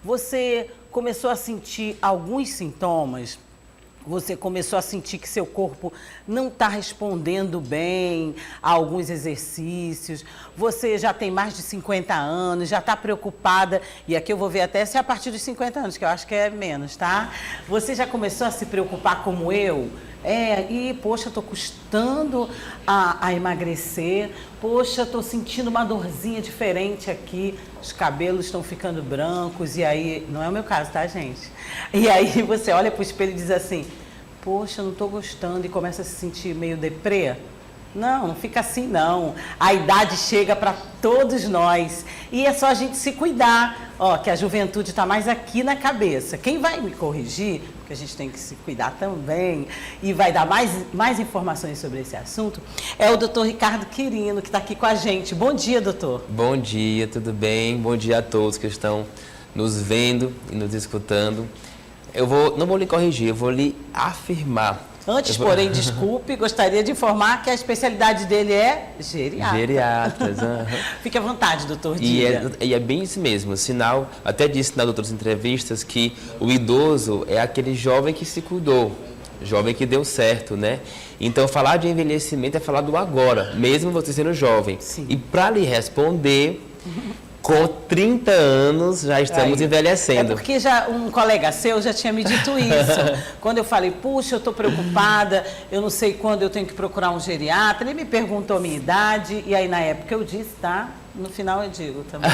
você começou a sentir alguns sintomas? Você começou a sentir que seu corpo não está respondendo bem a alguns exercícios, você já tem mais de 50 anos, já está preocupada, e aqui eu vou ver até se é a partir dos 50 anos, que eu acho que é menos, tá? Você já começou a se preocupar como eu? Poxa, estou custando a emagrecer, poxa, estou sentindo uma dorzinha diferente aqui, os cabelos estão ficando brancos, e aí, não é o meu caso, tá, gente? E aí você olha para o espelho e diz assim, poxa, não estou gostando, e começa a se sentir meio deprê. Não, não fica assim não. A idade chega para todos nós e é só a gente se cuidar. Ó, que a juventude está mais aqui na cabeça. Quem vai me corrigir, porque a gente tem que se cuidar também e vai dar mais informações sobre esse assunto, é o doutor Ricardo Quirino, que está aqui com a gente. Bom dia, doutor. Bom dia, tudo bem? Bom dia a todos que estão nos vendo e nos escutando. Não vou lhe corrigir, eu vou lhe afirmar. Antes, porém, desculpe, gostaria de informar que a especialidade dele é geriatra. Geriatras. Fique à vontade, doutor. E é bem isso mesmo. Sinal, até disse nas outras entrevistas que o idoso é aquele jovem que se cuidou, jovem que deu certo, né? Então, falar de envelhecimento é falar do agora, mesmo você sendo jovem. Sim. E para lhe responder... Com 30 anos já estamos envelhecendo. É porque já um colega seu já tinha me dito isso. Quando eu falei, puxa, eu estou preocupada, eu não sei quando eu tenho que procurar um geriatra. Ele me perguntou a minha idade e aí na época eu disse, tá? No final eu digo também.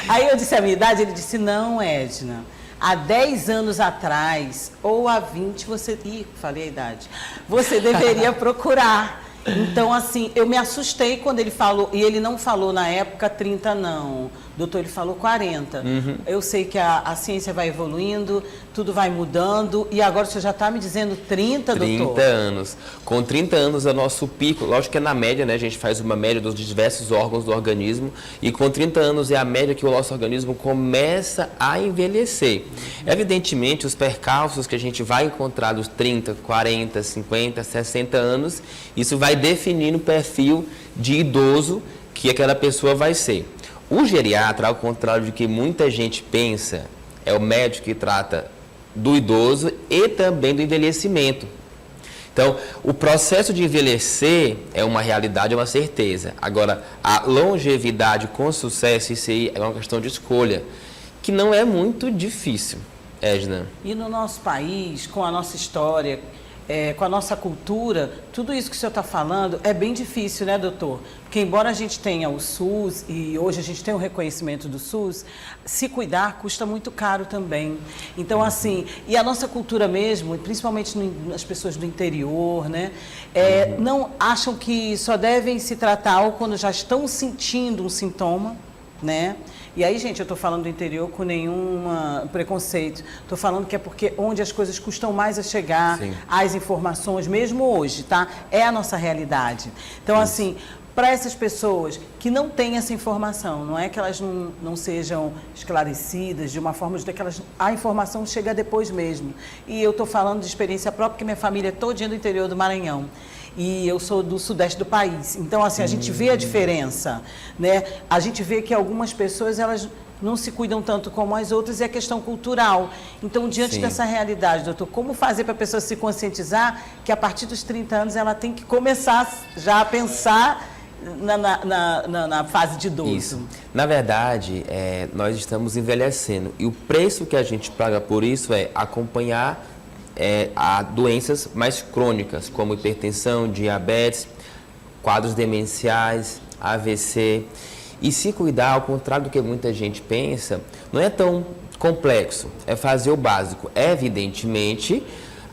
Aí eu disse a minha idade, ele disse, não, Edna. Há 10 anos atrás ou há 20 você... Ih, falei a idade. Você deveria procurar. Então, assim, eu me assustei quando ele falou, e ele não falou na época 30 não, doutor, ele falou 40. Uhum. Eu sei que a ciência vai evoluindo, tudo vai mudando, e agora o senhor já está me dizendo 30, doutor? 30 anos. Com 30 anos é o nosso pico, lógico que é na média, né? A gente faz uma média dos diversos órgãos do organismo, e com 30 anos é a média que o nosso organismo começa a envelhecer. Evidentemente, os percalços que a gente vai encontrar dos 30, 40, 50, 60 anos, isso vai definir o perfil de idoso que aquela pessoa vai ser. O geriatra, ao contrário de que muita gente pensa, é o médico que trata do idoso e também do envelhecimento. Então, o processo de envelhecer é uma realidade, é uma certeza. Agora, a longevidade com sucesso, isso aí é uma questão de escolha, que não é muito difícil, Edna. E no nosso país, com a nossa história, com a nossa cultura, tudo isso que o senhor está falando é bem difícil, né, doutor? Porque embora a gente tenha o SUS, e hoje a gente tem o reconhecimento do SUS, se cuidar custa muito caro também. Então, assim, e a nossa cultura mesmo, principalmente as pessoas do interior, né, não acham que só devem se tratar ou quando já estão sentindo um sintoma, né? E aí, gente, eu estou falando do interior com nenhum preconceito. Estou falando que é porque onde as coisas custam mais a chegar, Sim. as informações, mesmo hoje, tá? É a nossa realidade. Então, assim, para essas pessoas que não têm essa informação, não é que elas não sejam esclarecidas de uma forma de que a informação chega depois mesmo. E eu estou falando de experiência própria, porque minha família é todinha do interior do Maranhão. E eu sou do sudeste do país. Então, assim, a gente vê a diferença, né? A gente vê que algumas pessoas, elas não se cuidam tanto como as outras, e é questão cultural. Então, diante Sim. dessa realidade, doutor, como fazer para a pessoa se conscientizar que a partir dos 30 anos ela tem que começar já a pensar na fase de idoso? Isso. Na verdade, nós estamos envelhecendo e o preço que a gente paga por isso é acompanhar a doenças mais crônicas, como hipertensão, diabetes, quadros demenciais, AVC. E se cuidar, ao contrário do que muita gente pensa, não é tão complexo, é fazer o básico. Evidentemente,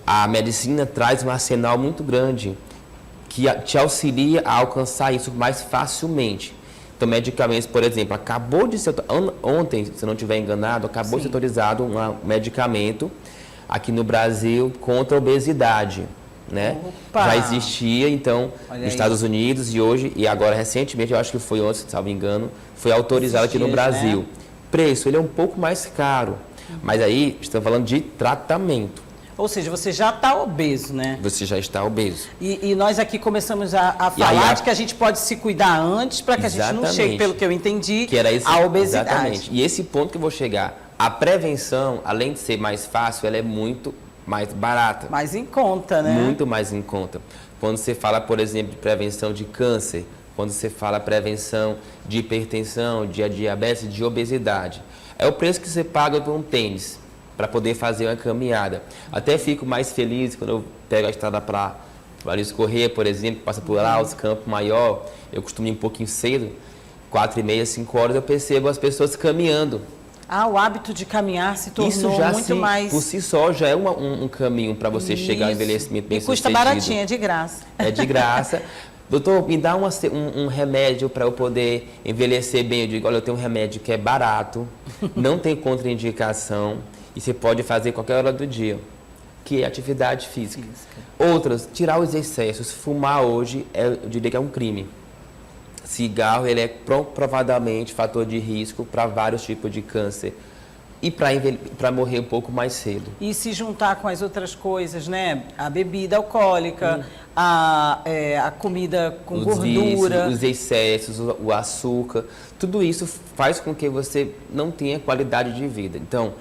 a medicina traz um arsenal muito grande que te auxilia a alcançar isso mais facilmente. Então, medicamentos, por exemplo, acabou de ser, ontem, se não estiver enganado, acabou de ser autorizado um medicamento aqui no Brasil contra a obesidade, né? Opa! Já existia, então, Olha nos aí. Estados Unidos e hoje, e agora recentemente, eu acho que foi ontem, se não me engano, foi autorizado aqui no Brasil. Né? Preço, ele é um pouco mais caro, mas aí estamos falando de tratamento. Ou seja, você já está obeso, né? Você já está obeso. E nós aqui começamos a falar aí de que a gente pode se cuidar antes para que a gente não chegue, pelo que eu entendi, Que era isso, à obesidade. Exatamente. E esse ponto que eu vou chegar, A prevenção, além de ser mais fácil, ela é muito mais barata. Mais em conta, né? Muito mais em conta. Quando você fala, por exemplo, de prevenção de câncer, quando você fala prevenção de hipertensão, de diabetes, de obesidade, é o preço que você paga por um tênis para poder fazer uma caminhada. Até fico mais feliz quando eu pego a estrada para Valício Corrêa, por exemplo, passa por lá, os Campos Maior, eu costumo ir um pouquinho cedo, 4h30, 5 horas, eu percebo as pessoas caminhando. O hábito de caminhar se tornou Isso já muito mais... por si só, já é um caminho para você chegar ao envelhecimento bem sucedido. E custa baratinho, é de graça. É de graça. Doutor, me dá um remédio para eu poder envelhecer bem. Eu digo, olha, eu tenho um remédio que é barato, não tem contraindicação e você pode fazer qualquer hora do dia, que é atividade física. Outras, tirar os excessos. Fumar hoje, eu diria que é um crime. Cigarro, ele é provadamente fator de risco para vários tipos de câncer e para morrer um pouco mais cedo. E se juntar com as outras coisas, né? A bebida alcoólica, a comida com gordura. Os excessos, o açúcar, tudo isso faz com que você não tenha qualidade de vida. Então,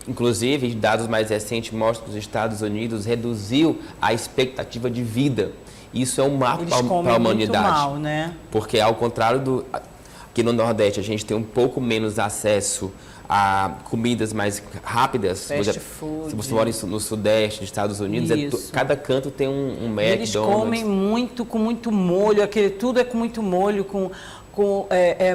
inclusive, dados mais recentes mostram que os Estados Unidos reduziu a expectativa de vida. Isso é um marco para a humanidade. Muito mal, né? Porque, ao contrário aqui no Nordeste, a gente tem um pouco menos acesso a comidas mais rápidas. Fast food. Se você mora no Sudeste, nos Estados Unidos, cada canto tem um McDonald's. Eles comem muito, com muito molho, tudo é com muito molho,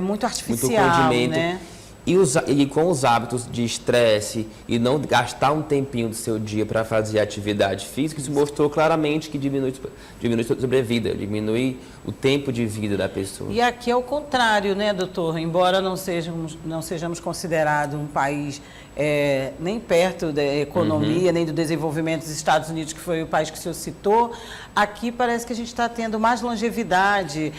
muito artificial, muito condimento, né? E com os hábitos de estresse e não gastar um tempinho do seu dia para fazer atividade física, isso mostrou claramente que diminui a sobrevida, diminui o tempo de vida da pessoa. E aqui é o contrário, né, doutor? Embora não sejamos considerados um país nem perto da economia, nem do desenvolvimento dos Estados Unidos, que foi o país que o senhor citou, aqui parece que a gente está tendo mais longevidade.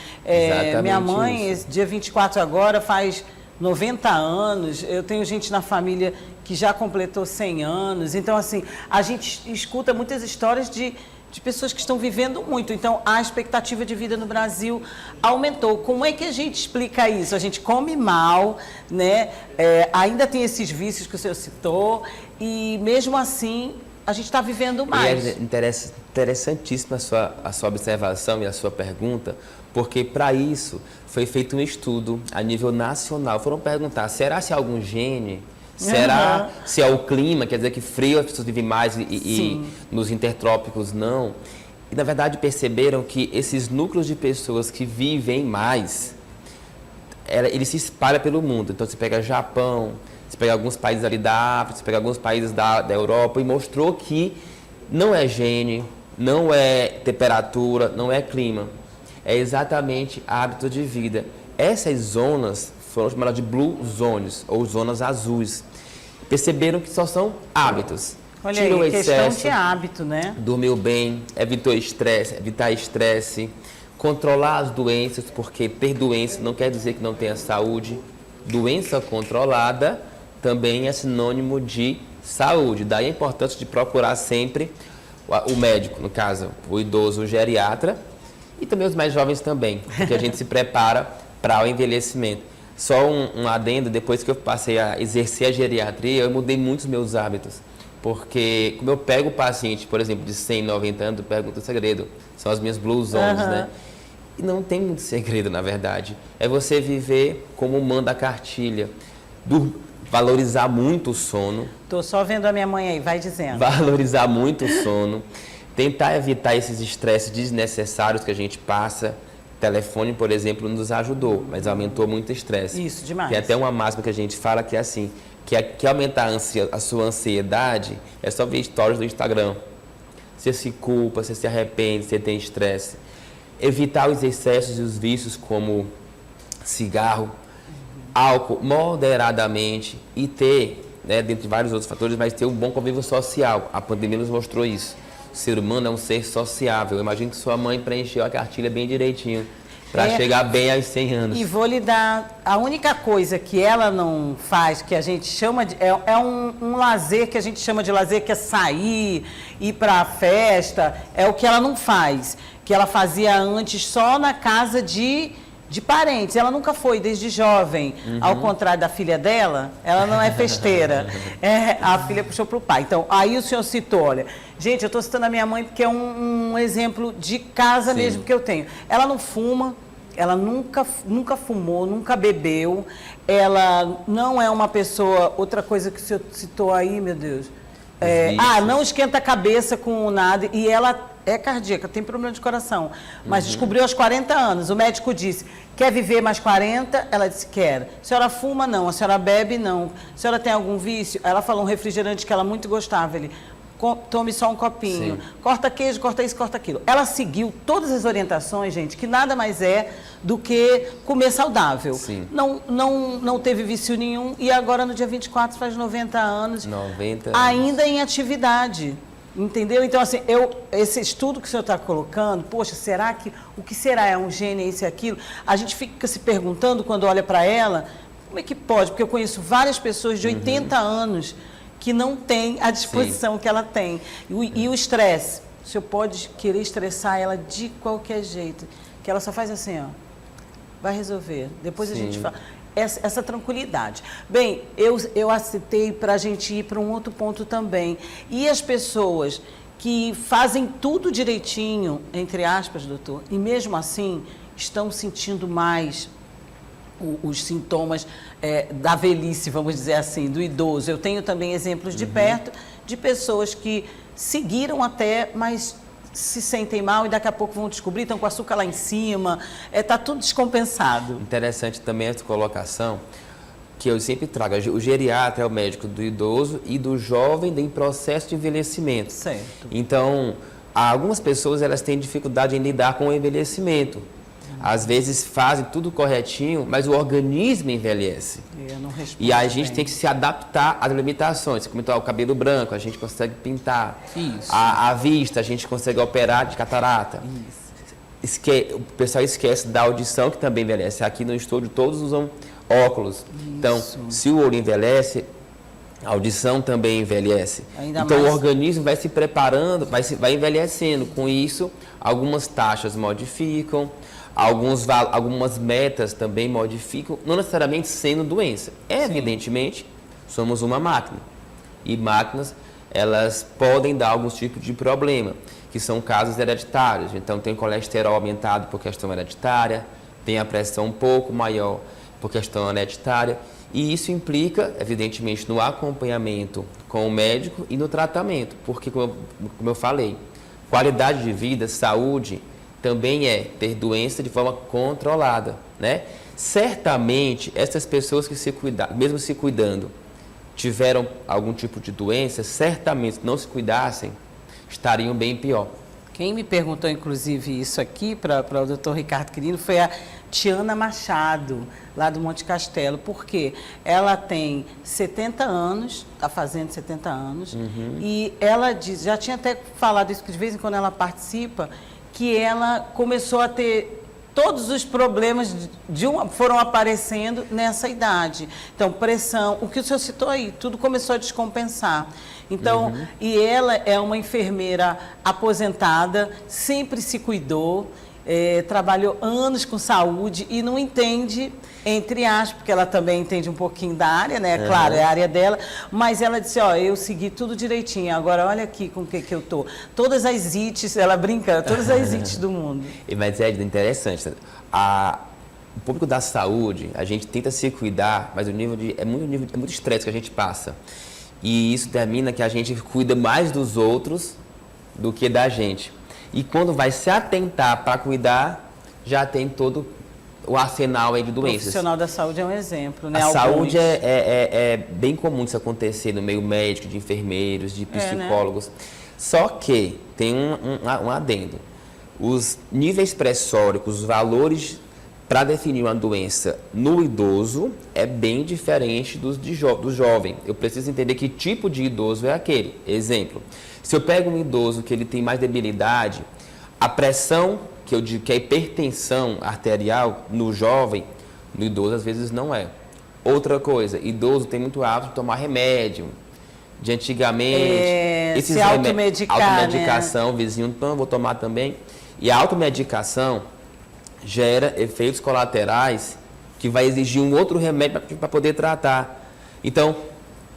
Minha mãe, dia 24 agora, faz 90 anos, eu tenho gente na família que já completou 100 anos, então assim, a gente escuta muitas histórias de pessoas que estão vivendo muito, então a expectativa de vida no Brasil aumentou. Como é que a gente explica isso? A gente come mal, né? Ainda tem esses vícios que o senhor citou e mesmo assim a gente está vivendo mais. É interessantíssima a sua observação e a sua pergunta, porque para isso foi feito um estudo a nível nacional. Foram perguntar, será se há algum gene? Será se é o clima? Quer dizer que frio as pessoas vivem mais e nos intertrópicos não? E na verdade perceberam que esses núcleos de pessoas que vivem mais, eles se espalham pelo mundo. Então você pega Japão, você pega alguns países ali da África, você pega alguns países da Europa e mostrou que não é gene, não é temperatura, não é clima. É exatamente hábito de vida. Essas zonas foram chamadas de blue zones, ou zonas azuis. Perceberam que só são hábitos. Olha aí, questão de hábito, né? Dormiu bem, evitar estresse, controlar as doenças, porque ter doença não quer dizer que não tenha saúde. Doença controlada também é sinônimo de saúde. Daí a importância de procurar sempre o médico, no caso, o idoso, o geriatra, e também os mais jovens também, porque a gente se prepara para o envelhecimento. Só um adendo, depois que eu passei a exercer a geriatria, eu mudei muitos meus hábitos. Porque, como eu pego o paciente, por exemplo, de 100, 90 anos, eu pergunto o segredo. São as minhas blue zones, né? E não tem muito segredo, na verdade. É você viver como manda a cartilha. Valorizar muito o sono. Tô só vendo a minha mãe aí, vai dizendo. Valorizar muito o sono. Tentar evitar esses estresses desnecessários que a gente passa. Telefone, por exemplo, nos ajudou, mas aumentou muito o estresse. Isso, demais. Tem até uma máxima que a gente fala que é assim, que aumentar a sua ansiedade é só ver stories do Instagram. Você se culpa, você se arrepende, você tem estresse. Evitar os excessos e os vícios como cigarro, álcool moderadamente e ter, né, dentre vários outros fatores, mas ter um bom convívio social. A pandemia nos mostrou isso. O ser humano é um ser sociável. Eu imagino que sua mãe preencheu a cartilha bem direitinho para chegar bem aos 100 anos. E vou lhe dar... A única coisa que ela não faz, que a gente chama de... É um lazer que a gente chama de lazer, que é sair, ir para a festa. É o que ela não faz. Que ela fazia antes só na casa de de parentes. Ela nunca foi desde jovem, ao contrário da filha dela, ela não é festeira. A filha puxou para o pai. Então, aí o senhor citou, olha, gente, eu estou citando a minha mãe porque é um exemplo de casa mesmo que eu tenho. Ela não fuma, ela nunca fumou, nunca bebeu, ela não é uma pessoa, outra coisa que o senhor citou aí, meu Deus, não esquenta a cabeça com nada, e ela é cardíaca, tem problema de coração, mas descobriu aos 40 anos. O médico disse, quer viver mais 40? Ela disse, quero. A senhora fuma? Não. A senhora bebe? Não. A senhora tem algum vício? Ela falou um refrigerante que ela muito gostava. Ele, tome só um copinho. Sim. Corta queijo, corta isso, corta aquilo. Ela seguiu todas as orientações, gente, que nada mais é do que comer saudável. Sim. Não teve vício nenhum e agora no dia 24 faz 90 anos. 90 anos. Ainda em atividade. Entendeu? Então, assim, esse estudo que o senhor está colocando, poxa, o que será? É um gene, isso e aquilo? A gente fica se perguntando quando olha para ela, como é que pode? Porque eu conheço várias pessoas de 80 anos que não têm a disposição que ela tem. E o estresse, o senhor pode querer estressar ela de qualquer jeito, que ela só faz assim, ó, vai resolver. Depois a gente fala. Essa tranquilidade. Bem, eu aceitei para a gente ir para um outro ponto também. E as pessoas que fazem tudo direitinho, entre aspas, doutor, e mesmo assim estão sentindo mais os sintomas da velhice, vamos dizer assim, do idoso. Eu tenho também exemplos de perto de pessoas que seguiram até, mas se sentem mal e daqui a pouco vão descobrir, estão com açúcar lá em cima, está tudo descompensado. Interessante também essa colocação, que eu sempre trago. O geriatra é o médico do idoso e do jovem em processo de envelhecimento. Certo. Então, algumas pessoas elas têm dificuldade em lidar com o envelhecimento. Às vezes fazem tudo corretinho, mas o organismo envelhece. E a gente tem que se adaptar às limitações. Como então, o cabelo branco, a gente consegue pintar. Isso. A vista, a gente consegue operar de catarata. Isso. O pessoal esquece da audição, que também envelhece. Aqui no estúdio todos usam óculos. Isso. Então, se o olho envelhece, a audição também envelhece. Então, o organismo vai se preparando, vai envelhecendo. Com isso, algumas taxas modificam. Algumas metas também modificam, não necessariamente sendo doença. Evidentemente, somos uma máquina. E máquinas, elas podem dar alguns tipos de problema, que são casos hereditários. Então, tem colesterol aumentado por questão hereditária, tem a pressão um pouco maior por questão hereditária. E isso implica, evidentemente, no acompanhamento com o médico e no tratamento. Porque, como eu falei, qualidade de vida, saúde, também é ter doença de forma controlada, né? Certamente, essas pessoas que mesmo se cuidando, tiveram algum tipo de doença, certamente, se não se cuidassem, estariam bem pior. Quem me perguntou, inclusive, isso aqui para o doutor Ricardo Quirino foi a Tiana Machado, lá do Monte Castelo, porque ela tem 70 anos, está fazendo 70 anos, e ela diz, já tinha até falado isso, que de vez em quando ela participa, que ela começou a ter todos os problemas foram aparecendo nessa idade. Então, pressão, o que o senhor citou aí, tudo começou a descompensar. Então, e ela é uma enfermeira aposentada, sempre se cuidou, trabalhou anos com saúde e não entende, entre aspas, porque ela também entende um pouquinho da área, né? Claro, é a área dela, mas ela disse, eu segui tudo direitinho, agora olha aqui com o que eu tô. Todas as ites, ela brinca, todas as ites do mundo. Mas é interessante, o público da saúde, a gente tenta se cuidar, mas é muito estresse que a gente passa. E isso termina que a gente cuida mais dos outros do que da gente. E quando vai se atentar para cuidar, já tem todo o arsenal aí de doenças. O profissional da saúde é um exemplo, né? A saúde é bem comum isso acontecer no meio médico, de enfermeiros, de psicólogos. Né? Só que tem um adendo. Os níveis pressóricos, os valores para definir uma doença no idoso é bem diferente do jovem. Eu preciso entender que tipo de idoso é aquele. Exemplo, se eu pego um idoso que ele tem mais debilidade, a pressão, que eu digo que é hipertensão arterial no jovem, no idoso às vezes não é. Outra coisa, idoso tem muito hábito de tomar remédio. De antigamente, se automedicar, automedicação, né? Vizinho, então eu vou tomar também. E a automedicação, gera efeitos colaterais que vai exigir um outro remédio para poder tratar. Então,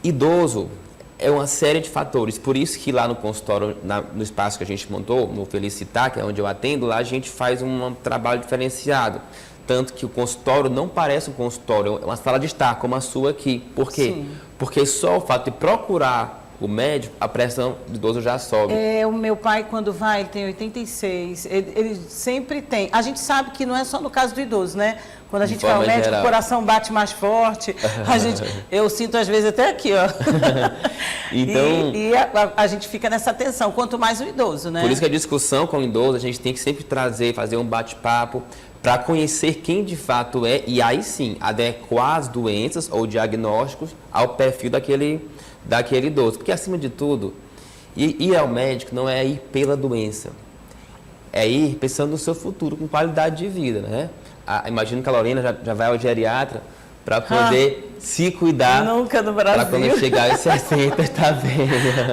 idoso é uma série de fatores. Por isso que lá no consultório, no espaço que a gente montou, no Felicitar, que é onde eu atendo, lá a gente faz um trabalho diferenciado. Tanto que o consultório não parece um consultório, é uma sala de estar, como a sua aqui. Por quê? Sim. Porque só o fato de procurar o médico, a pressão do idoso já sobe. O meu pai, quando vai, ele tem 86, ele sempre tem. A gente sabe que não é só no caso do idoso, né? Quando a gente vai ao médico, geral, o coração bate mais forte. Eu sinto às vezes até aqui, ó. Então, a gente fica nessa tensão, quanto mais o idoso, né? Por isso que a discussão com o idoso, a gente tem que sempre fazer um bate-papo, para conhecer quem de fato é e aí sim adequar as doenças ou diagnósticos ao perfil daquele idoso. Porque acima de tudo, ir ao médico não é ir pela doença, é ir pensando no seu futuro com qualidade de vida, né? Imagino que a Lorena já vai ao geriatra para poder se cuidar. Nunca no Brasil. Para quando chegar aos 60, está bem.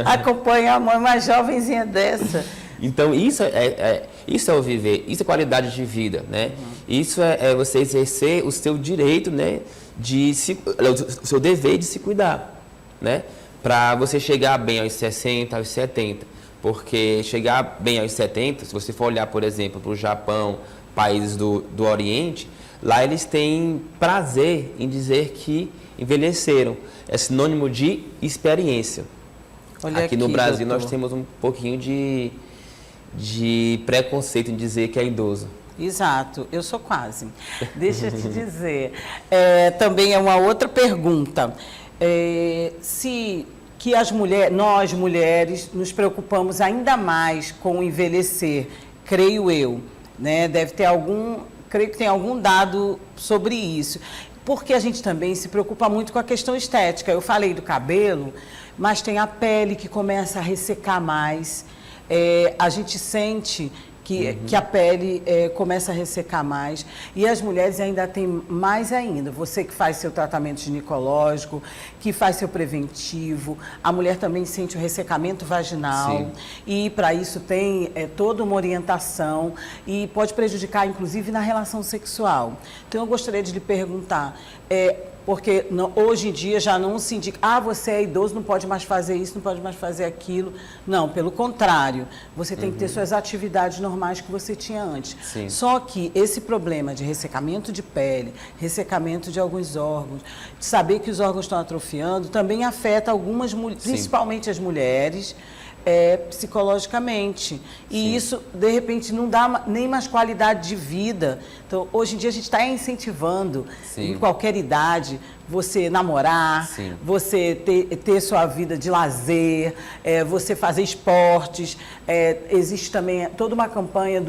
Acompanhar a mãe mais jovenzinha dessa. Então, isso é o viver, isso é qualidade de vida, né? Isso é você exercer o seu direito, né, o seu dever de se cuidar, né? Para você chegar bem aos 60, aos 70. Porque chegar bem aos 70, se você for olhar, por exemplo, para o Japão, países do Oriente, lá eles têm prazer em dizer que envelheceram. É sinônimo de experiência. Aqui no Brasil, doutor, nós temos um pouquinho de preconceito em dizer que é idoso. Exato, eu sou quase. Deixa eu te dizer. Também é uma outra pergunta. Que nós mulheres nos preocupamos ainda mais com o envelhecer, creio eu, né? Creio que tem algum dado sobre isso. Porque a gente também se preocupa muito com a questão estética. Eu falei do cabelo, mas tem a pele que começa a ressecar mais. A gente sente que a pele começa a ressecar mais. E as mulheres ainda têm mais ainda. Você que faz seu tratamento ginecológico, que faz seu preventivo, a mulher também sente o ressecamento vaginal. Sim. E para isso tem toda uma orientação e pode prejudicar, inclusive, na relação sexual. Então, eu gostaria de lhe perguntar... porque hoje em dia já não se indica, você é idoso, não pode mais fazer isso, não pode mais fazer aquilo. Não, pelo contrário, você tem que ter suas atividades normais que você tinha antes. Sim. Só que esse problema de ressecamento de pele, ressecamento de alguns órgãos, de saber que os órgãos estão atrofiando, também afeta algumas mulheres, principalmente as mulheres, psicologicamente. E Sim. isso, de repente, não dá nem mais qualidade de vida. Então, hoje em dia, a gente está incentivando, Sim. em qualquer idade, você namorar, Sim. você ter sua vida de lazer, você fazer esportes. Existe também toda uma campanha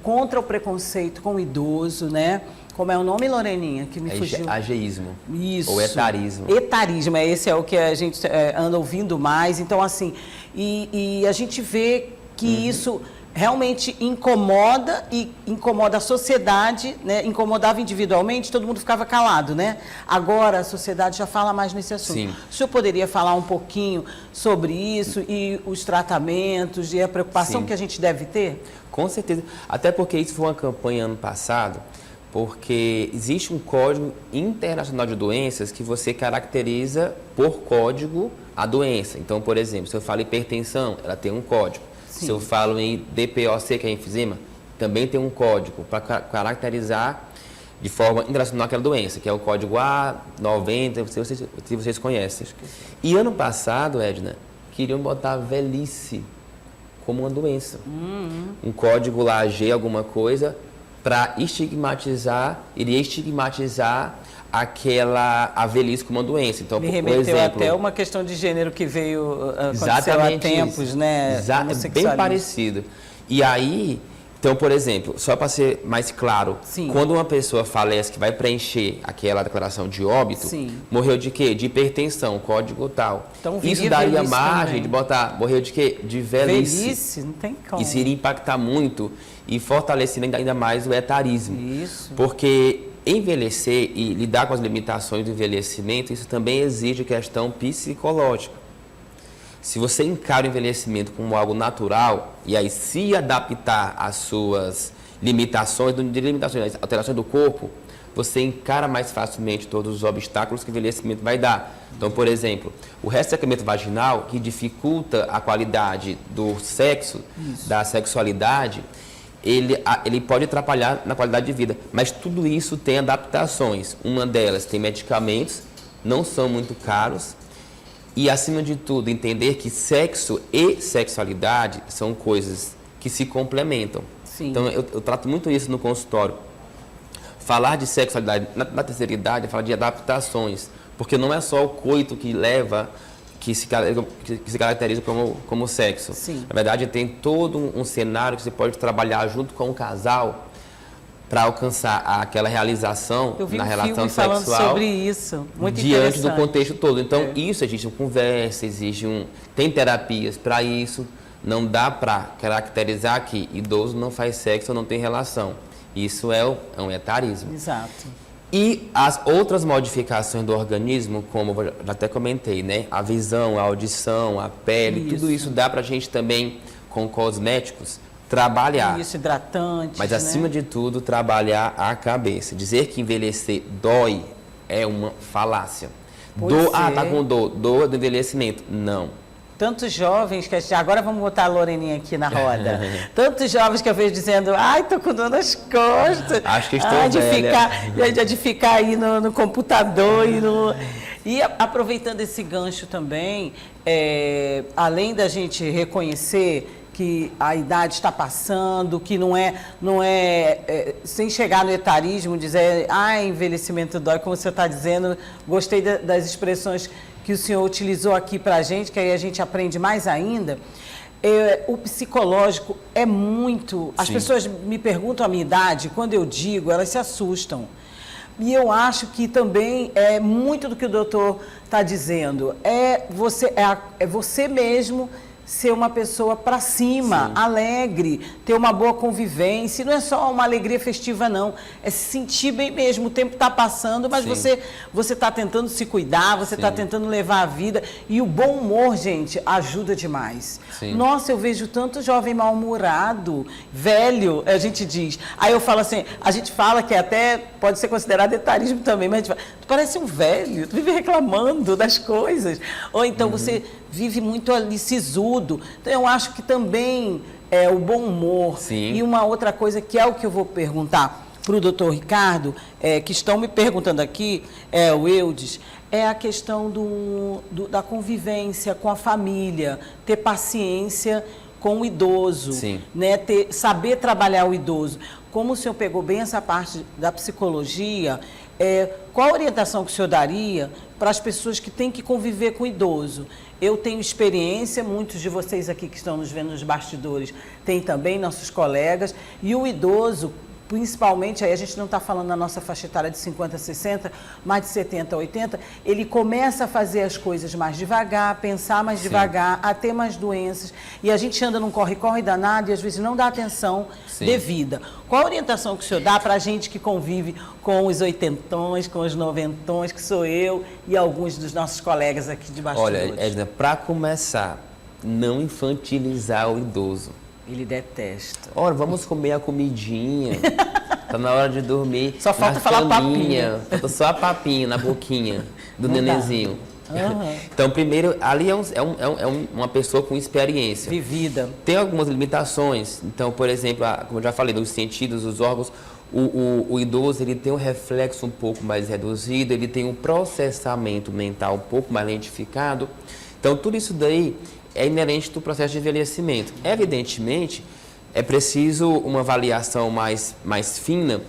contra o preconceito com o idoso, né? Como é o nome, Loreninha, que me fugiu? Ageísmo. Isso. Ou etarismo. Etarismo, esse é o que a gente anda ouvindo mais. Então, assim, e a gente vê que isso realmente incomoda a sociedade, né? Incomodava individualmente, todo mundo ficava calado, né? Agora a sociedade já fala mais nesse assunto. Sim. O senhor poderia falar um pouquinho sobre isso e os tratamentos e a preocupação Sim. que a gente deve ter? Com certeza. Até porque isso foi uma campanha ano passado, porque existe um código internacional de doenças que você caracteriza por código a doença. Então, por exemplo, se eu falo hipertensão, ela tem um código. Sim. Se eu falo em DPOC, que é enfisema, também tem um código para caracterizar de forma internacional aquela doença, que é o código A90, se vocês conhecem. E ano passado, Edna, queriam botar a velhice como uma doença. Um código lá, G alguma coisa, para iria estigmatizar a velhice como uma doença. Então, me remeteu até uma questão de gênero que veio aconteceu há tempos, isso. Né? Bem parecido. E aí, então, por exemplo, só para ser mais claro, Sim. quando uma pessoa falece que vai preencher aquela declaração de óbito, Sim. morreu de quê? De hipertensão, código tal. Então, isso daria margem também. De botar, morreu de quê? De velhice. Velhice, não tem como. Isso iria impactar muito e fortalecer ainda mais o etarismo. Isso. Porque envelhecer e lidar com as limitações do envelhecimento, isso também exige questão psicológica. Se você encara o envelhecimento como algo natural e aí se adaptar às suas limitações, alterações do corpo, você encara mais facilmente todos os obstáculos que o envelhecimento vai dar. Então, por exemplo, o ressecamento vaginal, que dificulta a qualidade do sexo, da sexualidade, ele pode atrapalhar na qualidade de vida. Mas tudo isso tem adaptações. Uma delas tem medicamentos, não são muito caros. E, acima de tudo, entender que sexo e sexualidade são coisas que se complementam. Sim. Então, eu trato muito isso no consultório. Falar de sexualidade na terceira idade é falar de adaptações, porque não é só o coito que leva, que se caracteriza como sexo. Sim. Na verdade, tem todo um cenário que você pode trabalhar junto com o casal para alcançar aquela realização na relação sexual. Falando sobre isso, muito diante do contexto todo. Então, É. isso exige uma conversa, tem terapias para isso. Não dá para caracterizar que idoso não faz sexo ou não tem relação. Isso é um etarismo. Exato. E as outras modificações do organismo, como eu já até comentei, né? A visão, a audição, a pele, tudo isso dá para a gente também, com cosméticos, trabalhar. Isso, hidratantes, Mas, acima de tudo, trabalhar a cabeça. Dizer que envelhecer dói é uma falácia. Tá com dor do envelhecimento. Não. Tantos jovens que agora vamos botar a Loreninha aqui na roda. Tantos jovens que eu vejo dizendo, ai, tô com dor nas costas. Acho que estou velha. De ficar aí no computador e aproveitando esse gancho também, além da gente reconhecer que a idade está passando, que não é sem chegar no etarismo, dizer, envelhecimento dói, como você está dizendo, gostei das expressões que o senhor utilizou aqui para a gente, que aí a gente aprende mais ainda. O psicológico é muito... As pessoas me perguntam a minha idade, quando eu digo, elas se assustam. E eu acho que também é muito do que o doutor está dizendo. É você mesmo ser uma pessoa para cima, alegre, ter uma boa convivência. E não é só uma alegria festiva, não. É se sentir bem mesmo. O tempo está passando, mas você está tentando se cuidar, você está tentando levar a vida. E o bom humor, gente, ajuda demais. Sim. Nossa, eu vejo tanto jovem mal-humorado, velho, a gente diz. Aí eu falo assim, a gente fala que até pode ser considerado etarismo também, mas a gente fala, tu parece um velho, tu vive reclamando das coisas. Ou então você vive muito ali sisudo. Então, eu acho que também é o bom humor. Sim. E uma outra coisa que é o que eu vou perguntar para o doutor Ricardo, que estão me perguntando aqui, o Eudes, é a questão da convivência com a família, ter paciência com o idoso, né? Saber trabalhar o idoso. Como o senhor pegou bem essa parte da psicologia, qual a orientação que o senhor daria para as pessoas que têm que conviver com o idoso? Eu tenho experiência, muitos de vocês aqui que estão nos vendo nos bastidores têm também, nossos colegas, e o idoso, principalmente, aí a gente não está falando na nossa faixa etária de 50, 60, mais de 70, 80, ele começa a fazer as coisas mais devagar, pensar mais devagar, a ter mais doenças, e a gente anda num corre-corre danado e às vezes não dá atenção devida. Qual a orientação que o senhor dá para a gente que convive com os oitentões, com os noventões, que sou eu e alguns dos nossos colegas aqui de bastidores? Olha, Edna, para começar, não infantilizar o idoso. Ele detesta. Ora, vamos comer a comidinha. Tá na hora de dormir. Só falta falar papinha. Falta só a papinha na boquinha do nenenzinho. Então, primeiro, ali é uma pessoa com experiência. Vivida. Tem algumas limitações. Então, por exemplo, como eu já falei, dos sentidos, dos órgãos, o idoso ele tem um reflexo um pouco mais reduzido, ele tem um processamento mental um pouco mais lentificado. Então, tudo isso daí é inerente do processo de envelhecimento. Evidentemente, é preciso uma avaliação mais fina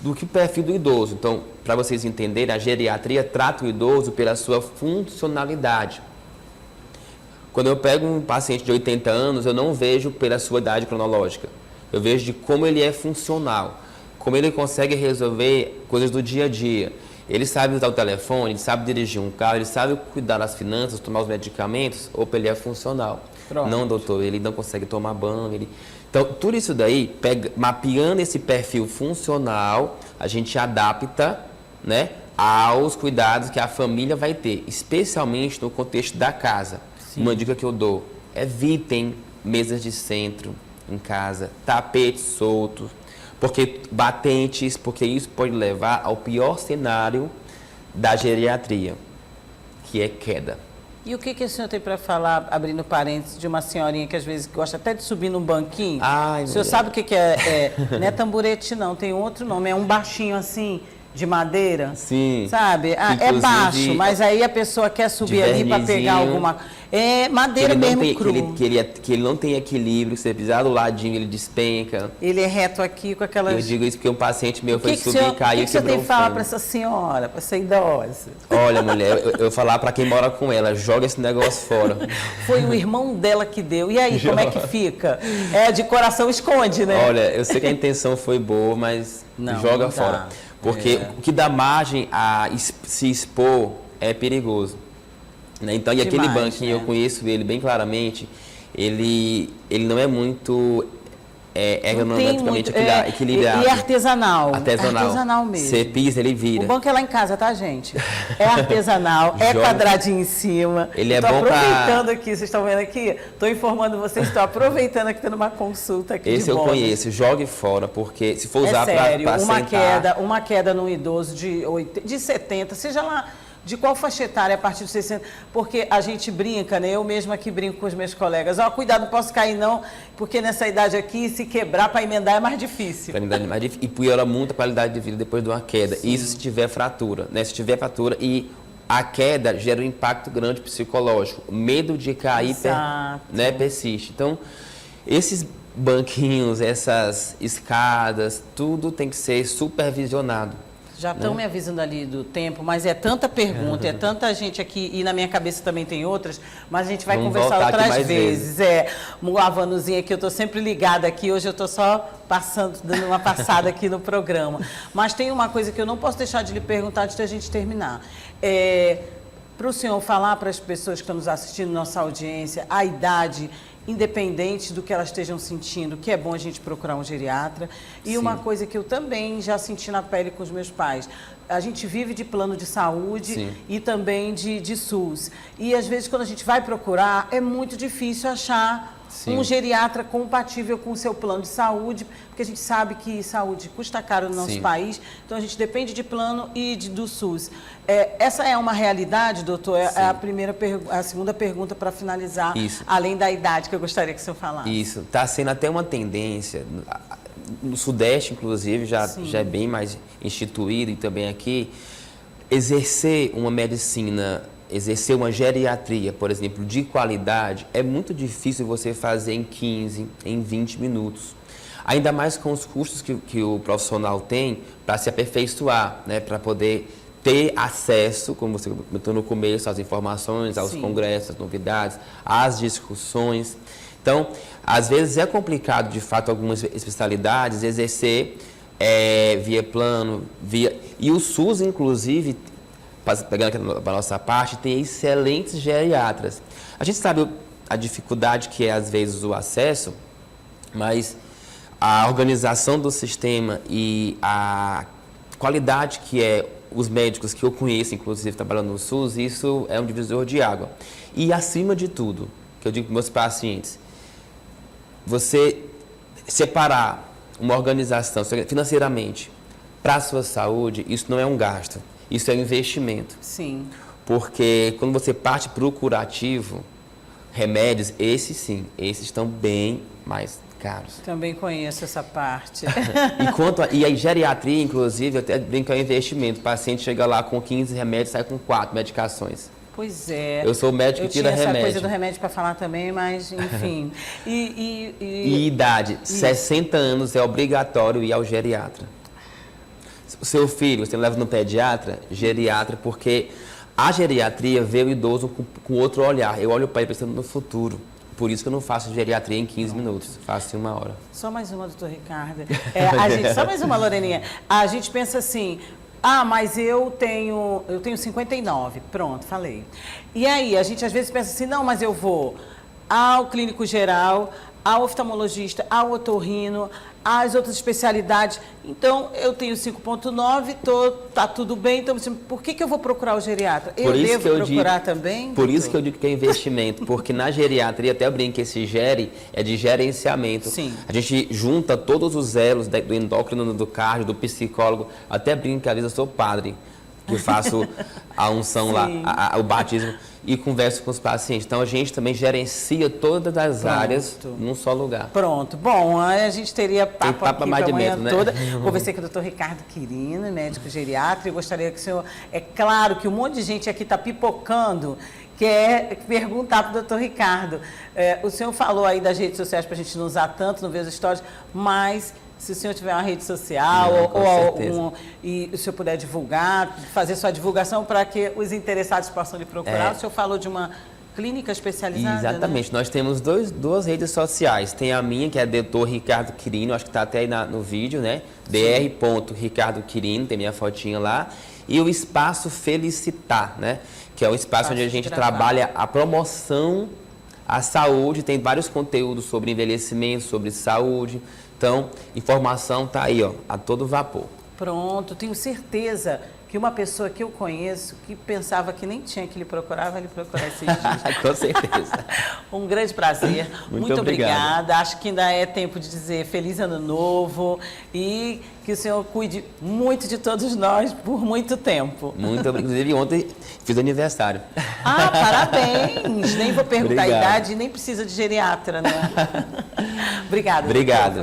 do que o perfil do idoso. Então, para vocês entenderem, a geriatria trata o idoso pela sua funcionalidade. Quando eu pego um paciente de 80 anos, eu não vejo pela sua idade cronológica. Eu vejo de como ele é funcional, como ele consegue resolver coisas do dia a dia. Ele sabe usar o telefone, ele sabe dirigir um carro, ele sabe cuidar das finanças, tomar os medicamentos, ou ele é funcional. Pronto. Não, doutor, ele não consegue tomar banho. Então, tudo isso daí, mapeando esse perfil funcional, a gente adapta, né, aos cuidados que a família vai ter, especialmente no contexto da casa. Uma dica que eu dou, evitem mesas de centro em casa, tapetes soltos. porque batentes, porque isso pode levar ao pior cenário da geriatria, que é queda. E o que o senhor tem para falar, abrindo parênteses, de uma senhorinha que às vezes gosta até de subir num banquinho? Ai, o senhor sabe o que é? Não é tamborete, não, tem outro nome, é um baixinho assim, de madeira. Sim. Sabe? É baixo, mas aí a pessoa quer subir ali para pegar alguma... É madeira mesmo cru. Que ele não tem equilíbrio, se você pisar do ladinho, ele despenca. Ele é reto aqui com aquelas... Eu digo isso porque um paciente meu foi subir e caiu e quebrou o O que o senhor tem que falar para essa senhora, para essa idosa? Olha, mulher, eu falar para quem mora com ela, joga esse negócio fora. Foi o irmão dela que deu. E aí, como é que fica? De coração esconde, né? Olha, eu sei que a intenção foi boa, mas joga fora. Porque o que dá margem a se expor é perigoso. Né? Então, e aquele banquinho, eu conheço ele bem claramente, ele não é muito ergonomicamente equilibrado. E é artesanal. Artesanal mesmo. Você pisa, ele vira. O banco é lá em casa, tá, gente? É artesanal, é quadradinho em cima. Ele é bom aproveitando aqui, vocês estão vendo aqui? Estou informando vocês, estou aproveitando aqui, tendo uma consulta aqui Esse de eu bônus. conheço, jogue fora, porque se for usar para sentar... uma queda num idoso de 70, seja lá... De qual faixa etária a partir de 60? Porque a gente brinca, né? Eu mesma aqui brinco com os meus colegas. Cuidado, não posso cair não, porque nessa idade aqui, se quebrar para emendar é mais difícil. Para emendar é mais difícil. E piora muito a qualidade de vida depois de uma queda. Sim. Isso se tiver fratura, né? Se tiver fratura e a queda gera um impacto grande psicológico. O medo de cair persiste. Então, esses banquinhos, essas escadas, tudo tem que ser supervisionado. Já estão me avisando ali do tempo, mas é tanta pergunta, é tanta gente aqui, e na minha cabeça também tem outras, mas a gente vai conversar outras vezes. A Vanuzinha aqui, eu estou sempre ligada aqui, hoje eu estou só dando uma passada aqui no programa. Mas tem uma coisa que eu não posso deixar de lhe perguntar antes da gente terminar. Para o senhor falar para as pessoas que estão nos assistindo, nossa audiência, a idade... independente do que elas estejam sentindo, que é bom a gente procurar um geriatra. E Sim. uma coisa que eu também já senti na pele com os meus pais, a gente vive de plano de saúde Sim. e também de SUS. E às vezes quando a gente vai procurar, é muito difícil achar Sim. um geriatra compatível com o seu plano de saúde, porque a gente sabe que saúde custa caro no nosso Sim. país, então a gente depende de plano e do SUS. Essa é uma realidade, doutor? É a segunda pergunta para finalizar, Isso. além da idade que eu gostaria que o senhor falasse. Isso, está sendo até uma tendência, no Sudeste, inclusive, já é bem mais instituído e também aqui, exercer uma medicina, exercer uma geriatria, por exemplo, de qualidade, é muito difícil você fazer em 15, em 20 minutos. Ainda mais com os custos que o profissional tem para se aperfeiçoar, né, para poder ter acesso, como você comentou no começo, às informações, aos Sim. congressos, às novidades, às discussões. Então, às vezes é complicado, de fato, algumas especialidades exercer via plano, E o SUS, inclusive, pegando aqui na nossa parte, tem excelentes geriatras. A gente sabe a dificuldade que é, às vezes, o acesso, mas a organização do sistema e a qualidade que é os médicos que eu conheço, inclusive trabalhando no SUS, isso é um divisor de água. E, acima de tudo, que eu digo para meus pacientes, você separar uma organização financeiramente para a sua saúde, isso não é um gasto, isso é um investimento. Sim. Porque quando você parte para o curativo, remédios, esses estão bem mais caros. Também conheço essa parte. E a geriatria, inclusive, eu até brinco, é um investimento. O paciente chega lá com 15 remédios e sai com 4 medicações. Pois é. Eu sou médico que tira remédio. Eu tinha essa coisa do remédio para falar também, mas, enfim. E idade, 60 anos é obrigatório ir ao geriatra. O seu filho, você leva no pediatra, geriatra, porque a geriatria vê o idoso com outro olhar. Eu olho para ele pensando no futuro. Por isso que eu não faço geriatria em 15 minutos, faço em 1 hora. Só mais uma, doutor Ricardo. Só mais uma, Loreninha. A gente pensa assim, mas eu tenho 59, pronto, falei. E aí, a gente às vezes pensa assim, não, mas eu vou ao clínico geral, a oftalmologista, a otorrino, as outras especialidades. Então, eu tenho 5,9, tá tudo bem, então por que eu vou procurar o geriatra? Eu devo procurar também? Por isso que eu digo que é investimento, porque na geriatria, até eu brinco que esse GERI é de gerenciamento. Sim. A gente junta todos os elos do endócrino, do cardio, do psicólogo, até brinco que às vezes eu sou padre, que eu faço a unção lá, o batismo, e converso com os pacientes. Então, a gente também gerencia todas as áreas num só lugar. Pronto. Bom, a gente teria papo aqui mais para de manhã metro, toda. né? Conversei com o Dr. Ricardo Quirino, médico geriatra, e gostaria que o senhor... É claro que um monte de gente aqui está pipocando, quer perguntar para o Dr. Ricardo. O senhor falou aí das redes sociais para a gente não usar tanto, não ver os stories, mas... Se o senhor tiver uma rede social e o senhor puder divulgar, fazer sua divulgação para que os interessados possam lhe procurar. O senhor falou de uma clínica especializada, exatamente. Né? Nós temos duas redes sociais. Tem a minha, que é Dr. Ricardo Quirino, acho que está até aí no vídeo, né? dr.ricardo Quirino, tem minha fotinha lá. E o Espaço Felicitar, né? Que é um espaço onde a gente trabalha a promoção à saúde, tem vários conteúdos sobre envelhecimento, sobre saúde. Então, informação está aí, ó, a todo vapor. Pronto, tenho certeza que uma pessoa que eu conheço, que pensava que nem tinha que lhe procurar, vai lhe procurar esses dias. Com certeza. Um grande prazer. Muito obrigada. Acho que ainda é tempo de dizer feliz ano novo e que o senhor cuide muito de todos nós por muito tempo. Muito obrigado. Inclusive, ontem fiz aniversário. Ah, parabéns! Nem vou perguntar a idade, nem precisa de geriatra, né? Obrigada. Obrigado.